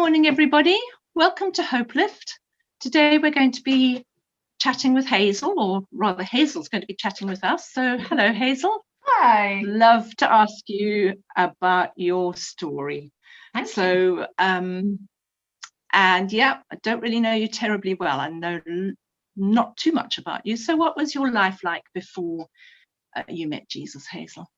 morning, everybody. Welcome to Hope Lift. Today we're going to be chatting with Hazel, or rather Hazel's going to be chatting with us. So hello, Hazel. Hi. Love to ask you about your story. Thank you. And yeah, I don't really know you terribly well. I know not too much about you. So what was your life like before you met Jesus, Hazel?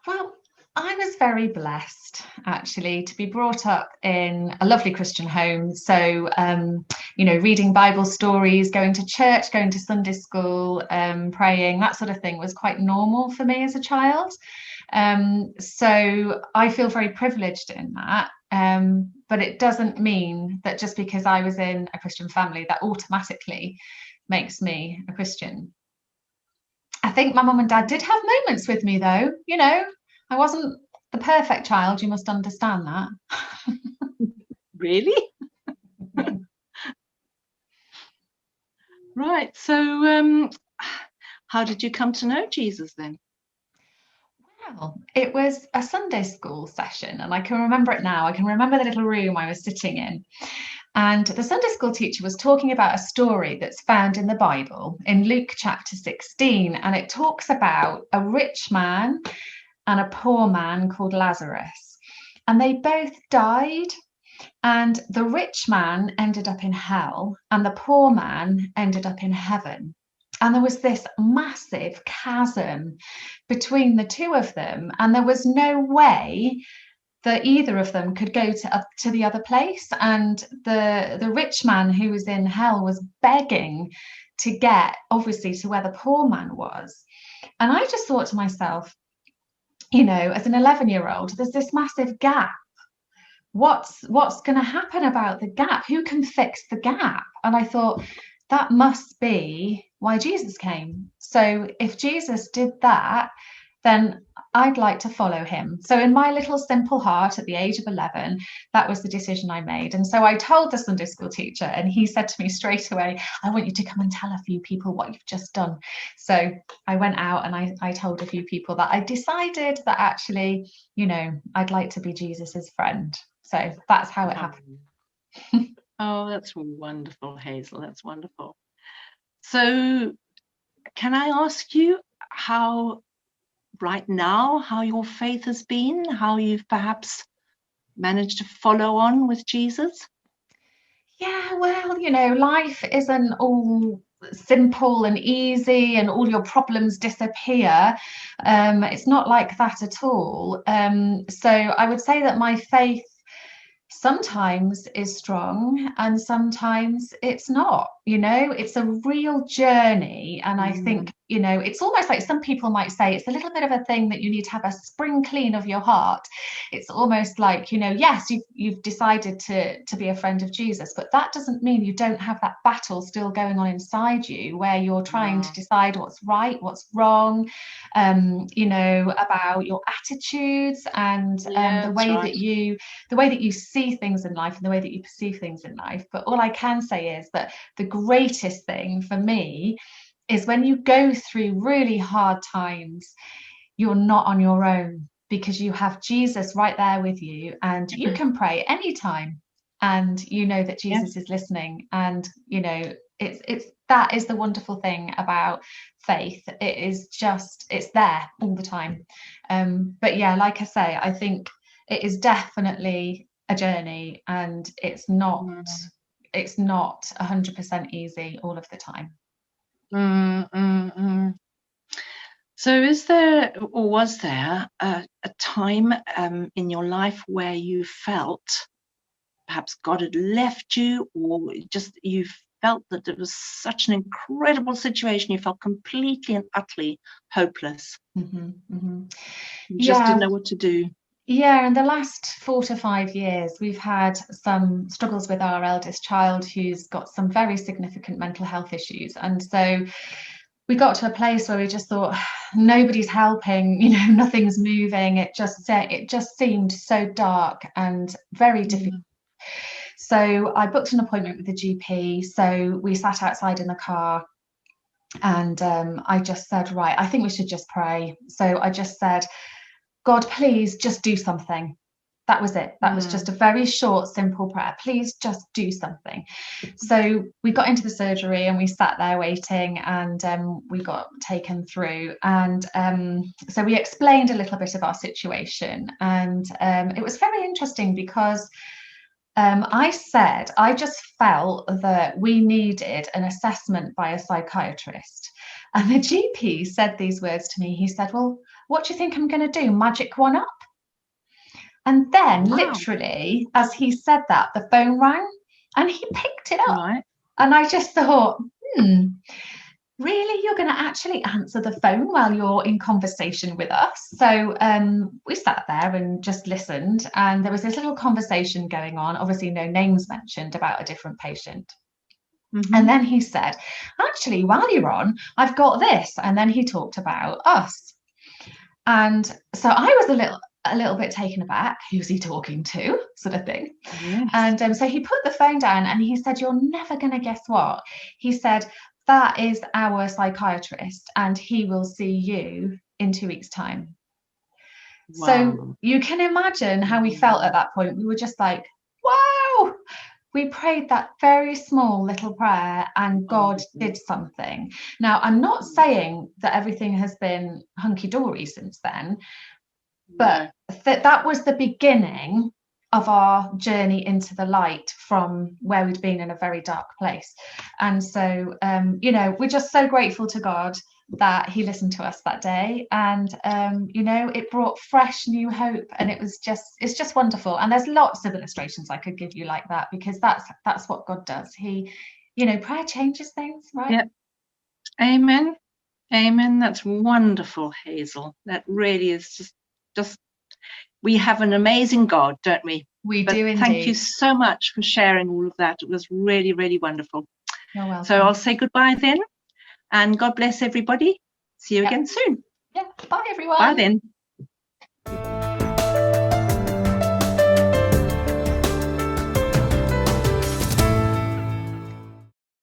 Well, I was very blessed actually to be brought up in a lovely Christian home. So, reading Bible stories, going to church, going to Sunday school, praying, that sort of thing was quite normal for me as a child. So I feel very privileged in that. But it doesn't mean that just because I was in a Christian family, that automatically makes me a Christian. I think my mum and dad did have moments with me, though. I wasn't the perfect child, you must understand that. Really? Right. So how did you come to know Jesus then? Well, it was a Sunday school session, and I can remember it now. I can remember the little room I was sitting in. And the Sunday school teacher was talking about a story that's found in the Bible in Luke chapter 16. And it talks about a rich man and a poor man called Lazarus. And they both died. And the rich man ended up in hell, and the poor man ended up in heaven. And there was this massive chasm between the two of them, and there was no way that either of them could go to up to the other place. And the rich man who was in hell was begging to get obviously to where the poor man was. And I just thought to myself, as an 11-year-old, there's this massive gap. What's going to happen about the gap? Who can fix the gap? And I thought that must be why Jesus came. So if Jesus did that, then I'd like to follow him. So in my little simple heart at the age of 11, that was the decision I made. And so I told the Sunday school teacher, and he said to me straight away, I want you to come and tell a few people what you've just done. So I went out and I told a few people that I decided that actually, I'd like to be Jesus's friend. So that's how it happened. Oh, that's wonderful, Hazel. That's wonderful. So can I ask you how your faith has been, how you've perhaps managed to follow on with Jesus? Yeah, well, life isn't all simple and easy and all your problems disappear. It's not like that at all. So I would say that my faith sometimes is strong and sometimes it's not. It's a real journey. And I think, it's almost like some people might say it's a little bit of a thing that you need to have a spring clean of your heart. It's almost like, yes, you've decided to be a friend of Jesus, but that doesn't mean you don't have that battle still going on inside you where you're trying to decide what's right, what's wrong, about your attitudes and the way that you see things in life and the way that you perceive things in life. But all I can say is that the greatest thing for me is when you go through really hard times, you're not on your own because you have Jesus right there with you, and you can pray anytime, and you know that Jesus is listening. And it's that is the wonderful thing about faith. It's there all the time. But yeah, like I say, I think it is definitely a journey, and it's not 100% easy all of the time. So is there, or was there a time in your life where you felt perhaps God had left you, or just you felt that it was such an incredible situation, you felt completely and utterly hopeless? You just didn't know what to do? Yeah, in the last 4 to 5 years, we've had some struggles with our eldest child who's got some very significant mental health issues. And so we got to a place where we just thought, nobody's helping, nothing's moving. It just seemed so dark and very difficult. So I booked an appointment with the GP. So we sat outside in the car, and I just said, right, I think we should just pray. So I just said, God, please just do something. That was it. That was just a very short, simple prayer. Please just do something. So we got into the surgery and we sat there waiting, and we got taken through. And so we explained a little bit of our situation. And it was very interesting because I said, I just felt that we needed an assessment by a psychiatrist. And the GP said these words to me. He said, well, what do you think I'm going to do? Magic one up? And then literally, as he said that, the phone rang and he picked it up. Right. And I just thought, really, you're going to actually answer the phone while you're in conversation with us? So we sat there and just listened, and there was this little conversation going on, obviously no names mentioned, about a different patient. And then he said, actually, while you're on, I've got this. And then he talked about us. And so I was a little bit taken aback. Who's he talking to, sort of thing? Yes. And so he put the phone down and he said, you're never going to guess what? He said, that is our psychiatrist and he will see you in 2 weeks' time. Wow. So you can imagine how we felt at that point. We were just like, wow. We prayed that very small little prayer and God did something. Now, I'm not saying that everything has been hunky-dory since then, but that was the beginning of our journey into the light from where we'd been in a very dark place. And so, we're just so grateful to God that he listened to us that day, and it brought fresh new hope, and it's just wonderful. And there's lots of illustrations I could give you like that, because that's what God does. He, prayer changes things, right? Yep. Amen. That's wonderful, Hazel. That really is just we have an amazing God, don't we? We do indeed. Thank you so much for sharing all of that. It was really, really wonderful. You're welcome. So I'll say goodbye then. And God bless everybody. See you again soon. Yeah. Bye, everyone. Bye then.